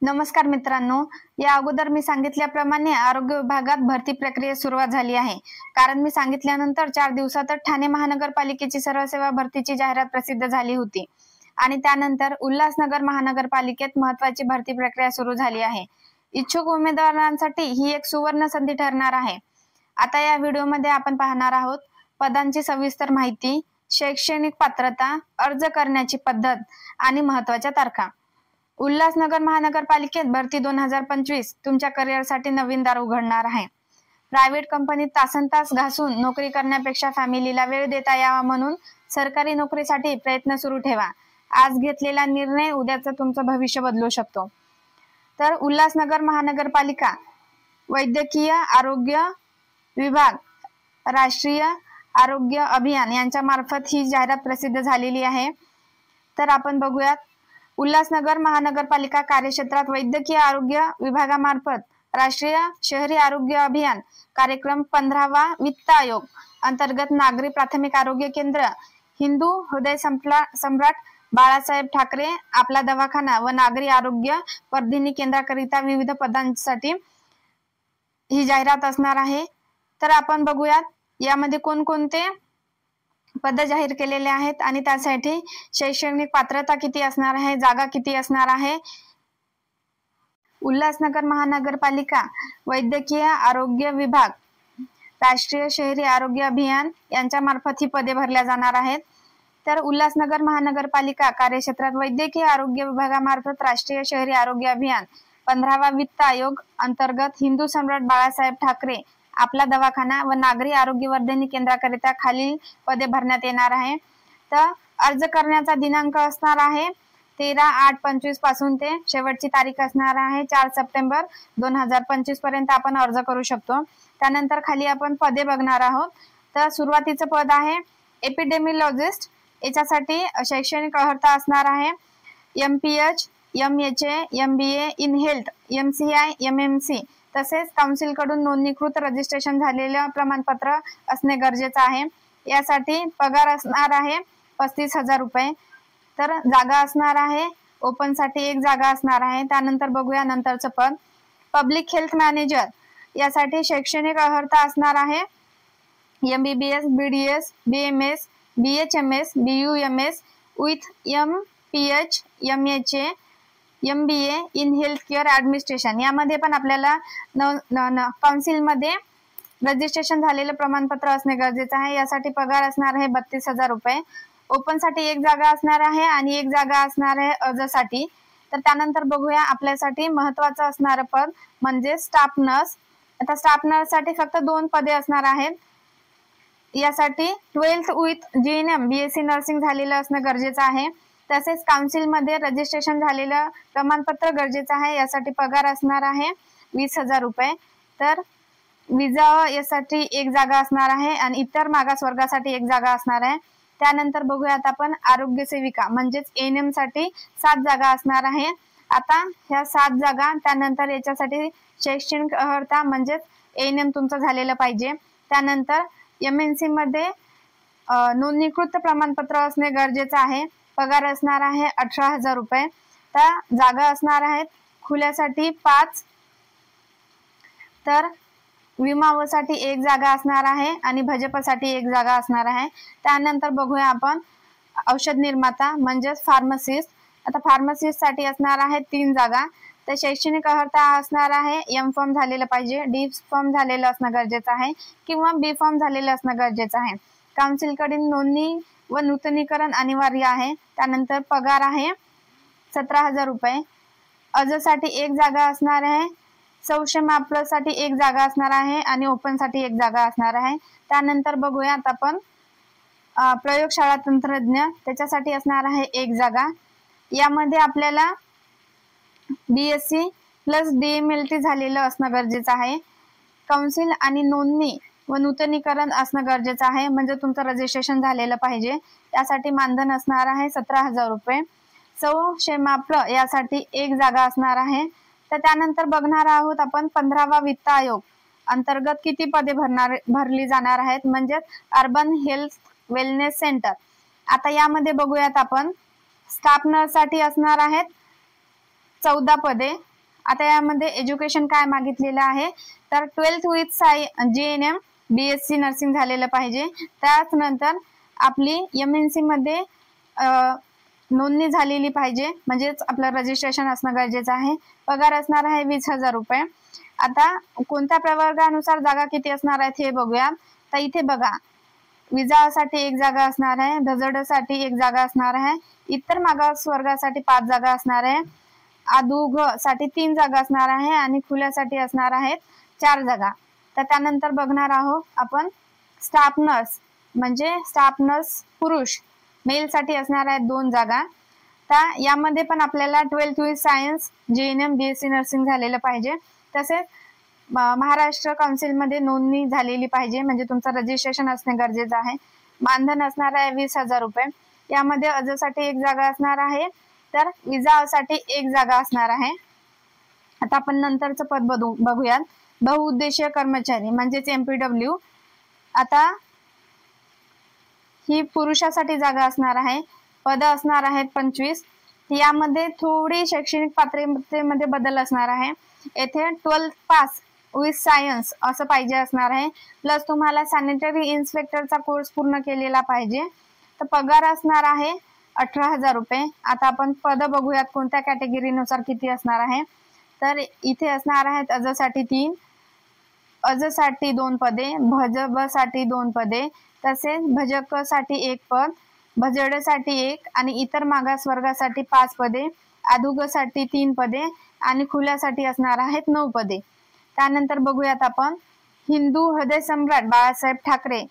नमस्कार मित्रांनो, या अगोदर मी सांगितल्याप्रमाणे आरोग्य विभागात भरती प्रक्रिया सुरुवात झाली आहे। कारण मी सांगितल्यानंतर 4 दिवसातच ठाणे महानगरपालिकेची सरळ सेवा भरतीची जाहिरात प्रसिद्ध झाली होती आणि त्यानंतर उल्हासनगर महानगरपालिकेत महत्त्वाची भरती प्रक्रिया सुरू झाली आहे। इच्छुक उमेदवारांसाठी ही एक सुवर्ण संधी ठरणार आहे। आता या व्हिडिओमध्ये आपण पाहणार आहोत पदांची सविस्तर माहिती, शैक्षणिक पात्रता, अर्ज करण्याची पद्धत आणि महत्त्वाच्या तारखा। उल्हासनगर महानगरपालिकेत भरती 2025 तुमच्या करिअरसाठी नवीन दार उघडणार आहे। प्रायव्हेट कंपनीत तासनतास घासून नोकरी करण्यापेक्षा फॅमिलीला वेळ देता यावा म्हणून सरकारी नोकरीसाठी प्रयत्न सुरू ठेवा। आज घेतलेला निर्णय उद्याचं तुमचं भविष्य बदलू शकतो। तर उल्हासनगर महानगरपालिका वैद्यकीय आरोग्य विभाग, राष्ट्रीय आरोग्य अभियान यांच्या मार्फत ही जाहिरात प्रसिद्ध झालेली आहे। तर आपण बघूयात, उल्हासनगर महानगरपालिका कार्यक्षेत्रात वैद्यकीय आरोग्य विभागामार्फत राष्ट्रीय शहरी आरोग्य अभियान कार्यक्रम 15वा वित्त आयोग अंतर्गत नागरी प्राथमिक आरोग्य केंद्र, हिंदू हृदय सम्राट बाळासाहेब ठाकरे आपला दवाखाना व नागरी आरोग्य वर्धिनी केंद्राकरिता विविध पदांसाठी ही जाहिरात असणार आहे। तर आपण बघूयात यामध्ये कोणकोणते पद जाहीर केलेले आहेत आणि त्यासाठी शैक्षणिक पात्रता किती असणार आहे, जागा किती असणार आहे। उल्हासनगर महानगरपालिका वैद्यकीय आरोग्य विभाग, राष्ट्रीय शहरी आरोग्य अभियान यांच्या मार्फत ही पदे भरल्या जाणार आहेत। तर उल्हासनगर महानगरपालिका कार्यक्षेत्रात वैद्यकीय आरोग्य विभागामार्फत राष्ट्रीय शहरी आरोग्य अभियान 15वा वित्त आयोग अंतर्गत हिंदू सम्राट बाळासाहेब ठाकरे आपला दवाखाना व नागरी आरोग्य वर्धिनी केंद्राकरिता खालील पदे भरण्यात येणार आहे। तर अर्ज करण्याचा दिनांक असणार आहे 13/8/25 पासून ते शेवटची तारीख असणार आहे 4 सप्टेंबर 2025 पर्यंत आपण अर्ज करू शकतो। त्यानंतर खाली आपण पदे बघणार आहोत। तर सुरुवातीचं पद आहे एपिडेमियोलॉजिस्ट, याच्यासाठी शैक्षणिक अर्हता असणार आहे MPH, MHA, MBA in health, MCI, MMC तसेच काउन्सिल कडून नोंदणीकृत रजिस्ट्रेशन झालेलं प्रमाणपत्र असणे गरजेचं आहे। यासाठी पगार असणार आहे 35,000 रुपये। तर जागा असणार आहे ओपन साठी 1 जागा असणार आहे। त्यानंतर बघूया नंतरचं पद पब्लिक हेल्थ मॅनेजर, यासाठी शैक्षणिक अर्हता असणार आहे MBBS, BDS, BMS, BHMS, BUMS with MPH, MHA, MBA in health care administration. यामध्ये पण आपल्याला काउन्सिल मध्ये रजिस्ट्रेशन झालेलं प्रमाणपत्र असणे गरजेचं आहे। यासाठी पगार असणार आहे 32,000 रुपये। ओपन साठी 1 जागा असणार आहे आणि 1 जागा असणार आहे अर्जसाठी। तर त्यानंतर बघूया आपल्यासाठी महत्त्वाचं असणारं पद म्हणजे स्टाफ नर्स। आता स्टाफ नर्स साठी फक्त 2 पदे असणार आहेत। यासाठी 12th with GNM BSc nursing झालेलं असणं गरजेचं आहे। तसेच काउन्सिल मध्ये रजिस्ट्रेशन झालेलं प्रमाणपत्र गरजेचं आहे। यासाठी पगार असणार आहे 20,000 रुपये। तर विजा यासाठी 1 जागा असणार आहे आणि इतर मागास वर्गासाठी 1 जागा असणार आहे। त्यानंतर बघूयात आपण आरोग्य सेविका म्हणजेच ANM साठी 7 जागा असणार आहे। आता ह्या 7 जागा, त्यानंतर याच्यासाठी शैक्षणिक अर्हता म्हणजेच ANM तुमचं झालेलं पाहिजे। त्यानंतर MNC मध्ये नोंदणीकृत प्रमाणपत्र असणे गरजेचं आहे। पगार असणार आहे 18,000 रुपये। तर जागा असणार आहेत खुल्यासाठी 5, तर विमावसाठी 1 जागा असणार आहे आणि भजपसाठी 1 जागा असणार आहे। त्यानंतर बघूया आपण औषध निर्माता म्हणजेच फार्मसिस्ट। आता फार्मसिस्ट साठी असणार आहे 3 जागा। तर शैक्षणिक अर्हता असणार आहे M.Pharm झालेलं पाहिजे, D.Pharm झालेलं असणं गरजेचं आहे किंवा B.Pharm झालेलं असणं गरजेचं आहे। काउन्सिल कडील नोंदणी व नूतनीकरण अनिवार्य आहे। त्यानंतर पगार आहे 17,000 रुपये। अर्जसाठी 1 जागा असणार आहे, सौशेमाप्ल साठी 1 जागा असणार आहे आणि ओपन साठी 1 जागा असणार आहे। त्यानंतर बघूयात आपण प्रयोगशाळा तंत्रज्ञ, त्याच्यासाठी असणार आहे 1 जागा। यामध्ये आपल्याला BSc प्लस DMLT झालेलं असणं गरजेचं आहे। काउन्सिल आणि नोंदणी व नूतनीकरण असणं गरजेचं आहे, म्हणजे तुमचं रजिस्ट्रेशन झालेलं पाहिजे। त्यासाठी मानधन असणार आहे 17,000 रुपये। सौशेमाप्ल यासाठी 1 जागा असणार आहे। तर त्यानंतर बघणार आहोत आपण 15वा वित्त आयोग अंतर्गत किती पदे भरली जाणार आहेत, म्हणजे अर्बन हेल्थ वेलनेस सेंटर। आता यामध्ये बघूयात आपण स्टाफ नर्स साठी असणार आहेत 14 पदे, आता यामध्ये एज्युकेशन काय मागितलेलं आहे तर 12th with JNM BSc nursing झालेलं पाहिजे। त्याच नंतर आपली MNC मध्ये नोंदणी झालेली पाहिजे, म्हणजेच आपलं रजिस्ट्रेशन असणं गरजेचं आहे। पगार असणार आहे 20,000 रुपये। आता कोणत्या प्रवर्गानुसार जागा किती असणार आहेत हे बघूया। तर इथे बघा, विजासाठी एक जागा असणार आहे, धजडसाठी एक जागा असणार आहे, इतर मागास वर्गासाठी 5 जागा असणार आहे, अदुग साठी 3 जागा असणार आहे आणि खुल्यासाठी असणार आहेत 4 जागा। तर त्यानंतर बघणार आहोत आपण स्टाफ नर्स, म्हणजे स्टाफ नर्स पुरुष मेल साठी असणार आहेत 2 जागा। तर यामध्ये पण आपल्याला 12th with science JNM BSc nursing झालेलं पाहिजे, तसेच महाराष्ट्र काउन्सिल मध्ये नोंदणी झालेली पाहिजे, म्हणजे तुमचं रजिस्ट्रेशन असणे गरजेचं आहे। मानधन असणार आहे 20,000 रुपये। यामध्ये अर्जासाठी एक जागा असणार आहे, तर विजासाठी एक जागा असणार आहे। आता आपण नंतरचं पद बघूयात, बहुउद्देशीय कर्मचारी म्हणजेच MPW। आता ही पुरुषासाठी जागा असणार आहे, पद असणार आहेत 25। यामध्ये थोडी शैक्षणिक पात्रतेमध्ये बदल असणार आहे। येथे 12th पास विथ सायन्स असं पाहिजे असणार आहे, प्लस तुम्हाला सॅनिटरी इन्स्पेक्टरचा कोर्स पूर्ण केलेला पाहिजे। तर पगार असणार आहे 18,000 रुपये। आता आपण पद बघूयात कोणत्या कॅटेगरीनुसार किती असणार आहे। तर इथे असणार आहेत अजसाठी 3, अजसाठी 2 पदे, भजबसाठी 2 पदे, तसेच भजक साठी 1 पद, भजडसाठी 1 आणि इतर मागास वर्गासाठी 5 पदे, अदुगसाठी 3 पदे आणि खुल्यासाठी असणार आहेत 9 पदे। त्यानंतर बघूयात आपण हिंदू हृदय सम्राट बाळासाहेब ठाकरे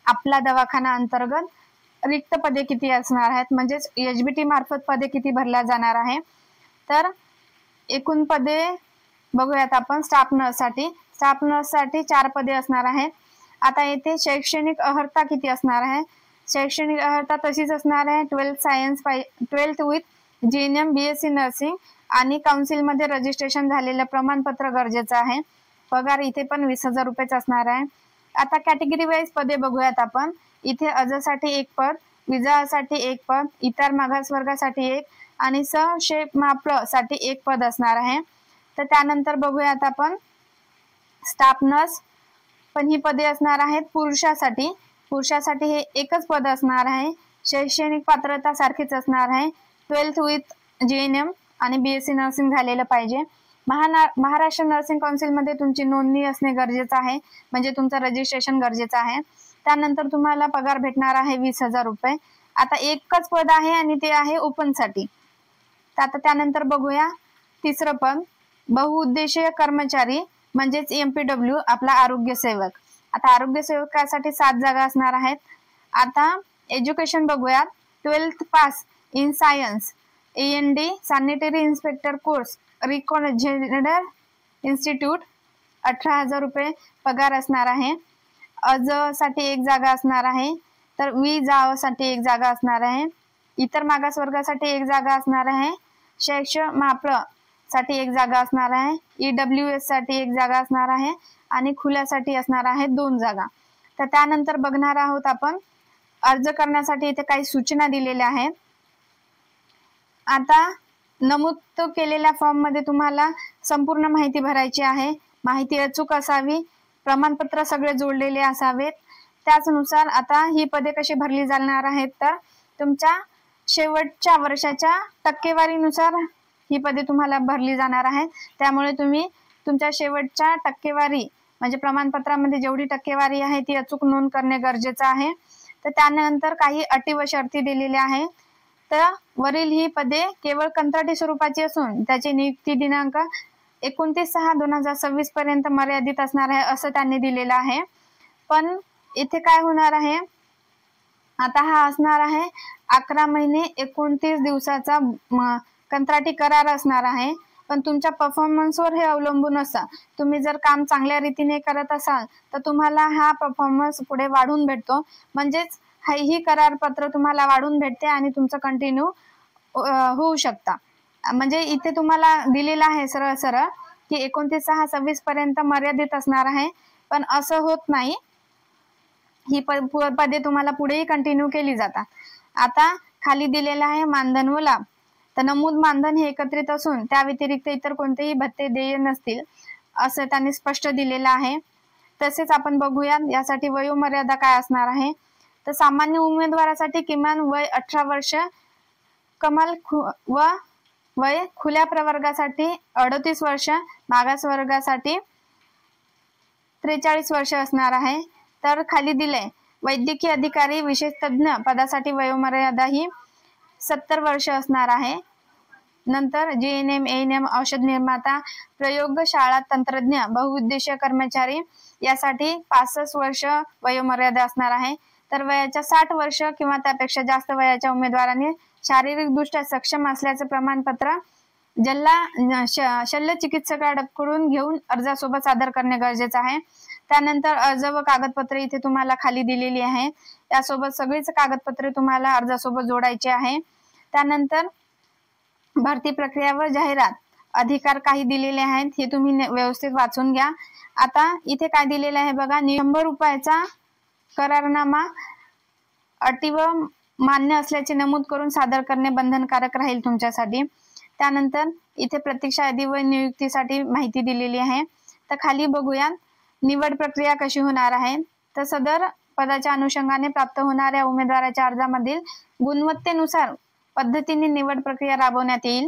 आपला दवाखाना अंतर्गत रिक्त पदे किती असणार आहेत, म्हणजेच HBT मार्फत पदे किती भरल्या जाणार आहे। तर एकूण पदे बघूयात आपण स्टाफ नर्ससाठी। स्टाफ नर्ससाठी 4 पदे असणार आहेत। आता येथे शैक्षणिक अर्हता किती असणार आहे, शैक्षणिक अर्हता तशीच असणार आहे 12th with JNM BSc nursing आणि काउन्सिल मध्ये रजिस्ट्रेशन झालेलं प्रमाणपत्र गरजेचं आहे। पगार इथे पण 20,000 रुपयेच असणार आहे। आता कॅटेगरी वाईज पदे बघूयात आपण। इथे अजसाठी 1 पद, विजासाठी 1 पद, इतर मागास वर्गासाठी 1 आणि सहशेमाप्ल साठी 1 पद असणार आहे। तर त्यानंतर बघूयात आपण स्टाफ नर्स, पण ही पदे असणार आहेत पुरुषासाठी। पुरुषासाठी हे एकच पद असणार आहे। शैक्षणिक पात्रता सारखीच असणार आहे, 12th विथ JNM आणि BSc नर्सिंग झालेलं पाहिजे। महाराष्ट्र नर्सिंग काउन्सिल मध्ये तुमची नोंदणी असणे गरजेचं आहे, म्हणजे तुमचं रजिस्ट्रेशन गरजेचं आहे। त्यानंतर तुम्हाला पगार भेटणार आहे 20,000 रुपये। आता एकच पद आहे आणि ते आहे ओपन साठी। तर आता त्यानंतर बघूया तिसरं पद, बहुउद्देशीय कर्मचारी म्हणजेच MPW आपला आरोग्य सेवक। आता आरोग्य सेवकासाठी 7 जागा असणार आहेत। आता एज्युकेशन बघूयात, 12th pass in science AND sanitary inspector course recognised institute 18,000 रुपये पगार असणार आहे। अज साठी 1 जागा असणार आहे, तर विजासाठी 1 जागा असणार आहे, इतर मागास वर्गासाठी 1 जागा असणार आहे, शैक्षमाप्ल साठी 1 जागा असणार आहे, EWS साठी 1 जागा असणार आहे आणि खुल्यासाठी असणार आहे 2 जागा। तर त्यानंतर बघणार आहोत आपण अर्ज करण्यासाठी इथे काही सूचना दिलेल्या आहेत। आता नमूद केलेल्या फॉर्म मध्ये तुम्हाला संपूर्ण माहिती भरायची आहे। माहिती अचूक असावी, प्रमाणपत्र सगळे जोडलेले असावेत। त्याचनुसार आता ही पदे कशी भरली जाणार आहेत, तर तुमच्या शेवटच्या वर्षाच्या टक्केवारीनुसार ही पदे तुम्हाला भरली जाणार आहेत। त्यामुळे तुम्ही तुमच्या शेवटच्या टक्केवारी म्हणजे प्रमाणपत्रामध्ये जेवढी टक्केवारी आहे ती अचूक नोंद करणे गरजेचं आहे। तर त्यानंतर काही अटी व शर्ती दिलेल्या आहेत। तर वरील ही पदे केवळ कंत्राटी स्वरूपाची असून त्याची नियुक्ती दिनांक 29/6/2026 पर्यंत मर्यादित असणार आहे असं त्यांनी दिलेलं आहे। पण इथे काय होणार आहे, आता हा असणार आहे 11 महिने 29 दिवसाचा कंत्राटी करार असणार आहे। पण तुमच्या परफॉर्मन्सवर हे अवलंबून असतं। तुम्ही जर काम चांगल्या रीतीने करत असाल तर तुम्हाला हा परफॉर्मन्स पुढे वाढून भेटतो, म्हणजेच ही करारपत्र तुम्हाला वाढून भेटते आणि तुमचं कंटिन्यू होऊ शकता। म्हणजे इथे तुम्हाला दिलेलं आहे सरळ सरळ की 29/6/26 पर्यंत मर्यादित असणार आहे, पण असं होत नाही। ही पदे तुम्हाला पुढेही कंटिन्यू केली जातात। आता खाली दिलेला आहे मानधन व लाभ। तर नमूद मानधन हे एकत्रित असून त्या व्यतिरिक्त इतर कोणतेही भत्ते देय नसतील असं त्यांनी स्पष्ट दिलेलं आहे। तसेच आपण बघूया यासाठी वयोमर्यादा काय असणार आहे। तर सामान्य उमेदवारासाठी किमान वय 18 वर्ष, कमाल व वय खुल्या प्रवर्गासाठी 38 वर्ष, मागास वर्गासाठी 43 वर्ष असणार आहे। तर खाली दिले वैद्यकीय अधिकारी विशेष तज्ञ पदासाठी वयोमर्यादा ही 70 वर्ष असणार आहे। नंतर JNM, ANM, औषध निर्माता, प्रयोगशाळा तंत्रज्ञ, बहुउद्देशीय कर्मचारी यासाठी 65 वर्ष वयोमर्यादा असणार आहे। तर वयाच्या 60 वर्ष किंवा त्यापेक्षा जास्त वयाच्या उमेदवारांनी शारीरिकदृष्ट्या सक्षम असल्याचे प्रमाणपत्र शल्य चिकित्सकाकडून घेऊन अर्जासोबत सादर करणे गरजेचे आहे। त्यानंतर अर्ज व कागदपत्रे इथे तुम्हाला खाली दिलेली आहे। यासोबत सगळीच कागदपत्रे तुम्हाला अर्जासोबत जोडायची आहे। त्यानंतर भरती प्रक्रिया व जाहिरात अधिकार काही दिलेले आहेत, हे तुम्ही व्यवस्थित वाचून घ्या। आता इथे काय दिलेलं आहे बघा, 100 रुपयाचा करारनामा अटी व मान्य असल्याचे नमूद करून सादर करणे बंधनकारक राहील तुमच्यासाठी। त्यानंतर इथे प्रतीक्षा यादी व नियुक्तीसाठी माहिती दिलेली आहे। तर खाली बघूया निवड प्रक्रिया कशी होणार आहे। तर सदर पदाच्या अनुषंगाने प्राप्त होणाऱ्या उमेदवाराच्या अर्जामधील गुणवत्तेनुसार पद्धतीने निवड प्रक्रिया राबवण्यात येईल।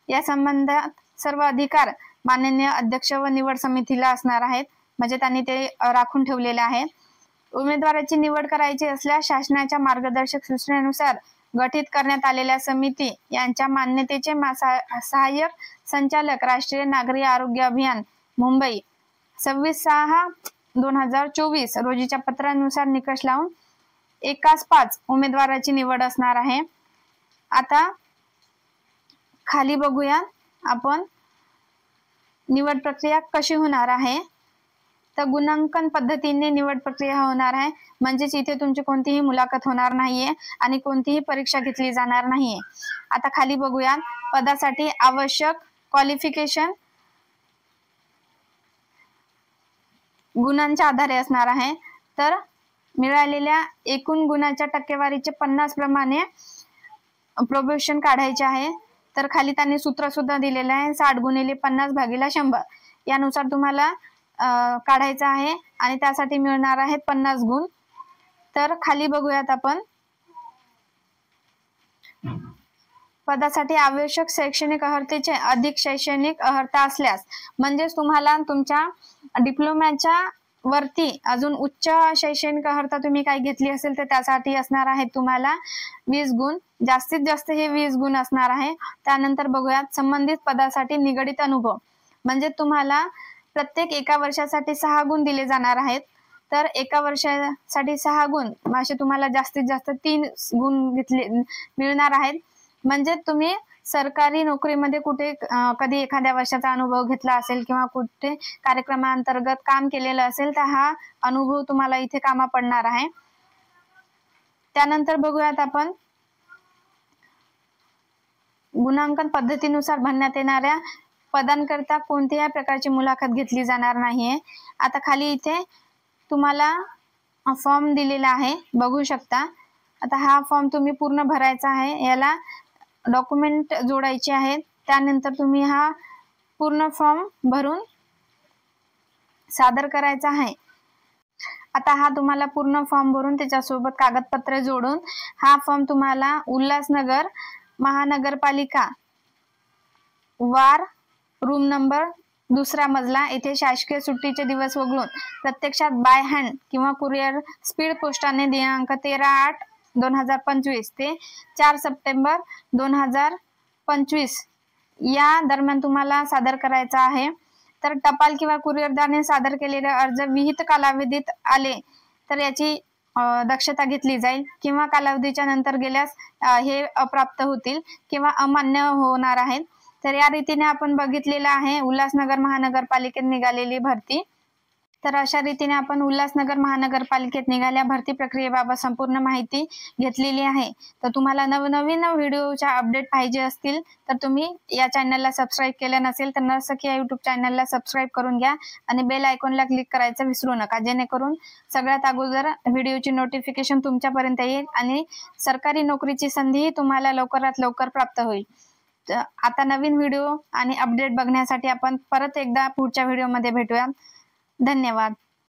या संबंधात सर्व अधिकार माननीय अध्यक्ष व निवड समितीला असणार आहेत, म्हणजे त्यांनी ते राखून ठेवलेले आहेत। उमेदवाराची निवड करायची असल्यास शासनाच्या मार्गदर्शक सूचनेनुसार गठीत करण्यात आलेल्या समिती यांच्या मान्यतेचे सहाय्यक संचालक राष्ट्रीय नागरी आरोग्य अभियान मुंबई 26/6/2024 रोजीच्या पत्रानुसार निकष लावून 1/5 उमेदवाराची निवड असणार आहे। आता खाली बघूया आपण निवड प्रक्रिया कशी होणार आहे। तर गुणांकन पद्धतीने निवड प्रक्रिया होणार आहे, म्हणजेच इथे तुमची कोणतीही मुलाखत होणार नाहीये आणि कोणतीही परीक्षा घेतली जाणार नाहीये। आता खाली बघूया पदासाठी आवश्यक क्वालिफिकेशन गुणांच्या आधारे असणार आहे। तर मिळालेल्या एकूण गुणाच्या टक्केवारीचे 50 प्रमाणे प्रोबेशन काढायचे आहे। तर खाली त्यांनी सूत्र सुद्धा दिलेलं आहे, 60 × 50/100 यानुसार तुम्हाला काढायचं आहे आणि त्यासाठी मिळणार आहेत 50 गुण। तर खाली बघूयात आपण पदासाठी आवश्यक शैक्षणिक अर्हतेचे अधिक शैक्षणिक अर्हता असल्यास, म्हणजेच तुम्हाला तुमच्या डिप्लोमाच्या वरती अजून उच्च शैक्षणिक अर्हता तुम्ही काही घेतली असेल तर त्यासाठी असणार आहे तुम्हाला 20 गुण, जास्तीत जास्त हे 20 गुण असणार आहे। त्यानंतर बघूयात संबंधित पदासाठी निगडित अनुभव, म्हणजे तुम्हाला प्रत्येक एका वर्षासाठी 6 गुण दिले जाणार आहेत। तर एका वर्षासाठी 6 गुण असे तुम्हाला जास्तीत जास्त 3 गुण मिळणार आहेत। म्हणजे तुम्ही सरकारी नोकरीमध्ये कुठे कधी एखाद्या वर्षाचा अनुभव घेतला असेल किंवा कुठे कार्यक्रमांतर्गत काम केलेलं असेल तर हा अनुभव तुम्हाला इथे कामा पडणार आहे। त्यानंतर बघूयात आपण गुणांकन पद्धतीनुसार भरण्यात येणाऱ्या पदांकरता कोणत्याही प्रकारची मुलाखत घेतली जाणार नाहीये। आता खाली इथे तुम्हाला फॉर्म दिलेला आहे, बघू शकता। आता हा फॉर्म तुम्ही पूर्ण भरायचा आहे, याला डॉक्युमेंट जोडायचे आहेत। त्यानंतर तुम्ही हा पूर्ण फॉर्म भरून सादर करायचा आहे। आता हा तुम्हाला पूर्ण फॉर्म भरून त्याच्यासोबत कागदपत्रे जोडून हा फॉर्म तुम्हाला उल्हासनगर महानगरपालिका वार रूम नंबर 2रा मजला येथे शासकीय सुट्टीचे दिवस वगळून प्रत्यक्षात बाय हँड किंवा कुरिअर स्पीड पोस्टाने दिनांक 13/8/2025 ते 4 सप्टेंबर 2025 या दरम्यान तुम्हाला सादर करायचा आहे। तर टपाल किंवा कुरिअरद्वारे सादर केलेले अर्ज विहित कालावधीत आले तर याची दक्षता घेतली जाईल, किंवा कालावधीच्या नंतर गेल्यास हे अप्राप्त होतील किंवा अमान्य होणार आहेत। तर या रीतीने आपण बघितलेलं आहे उल्हासनगर महानगरपालिकेत निघालेली भरती। तर अशा रीतीने आपण उल्हासनगर महानगरपालिकेत निघाल्या भरती प्रक्रियेबाबत संपूर्ण माहिती घेतलेली आहे। तर तुम्हाला नवनवीन व्हिडिओच्या अपडेट पाहिजे असतील तर तुम्ही या चॅनलला सबस्क्राईब केलं नसेल तर नर्सकी या यूट्यूब चॅनलला सबस्क्राईब करून घ्या आणि बेल आयकॉनला क्लिक करायचं विसरू नका, जेणेकरून सगळ्यात अगोदर व्हिडिओची नोटिफिकेशन तुमच्यापर्यंत येईल आणि सरकारी नोकरीची संधी तुम्हाला लवकरात लवकर प्राप्त होईल। आता नवीन व्हिडिओ आणि अपडेट बघण्यासाठी आपण परत एकदा पुढच्या व्हिडिओमध्ये भेटूया. धन्यवाद.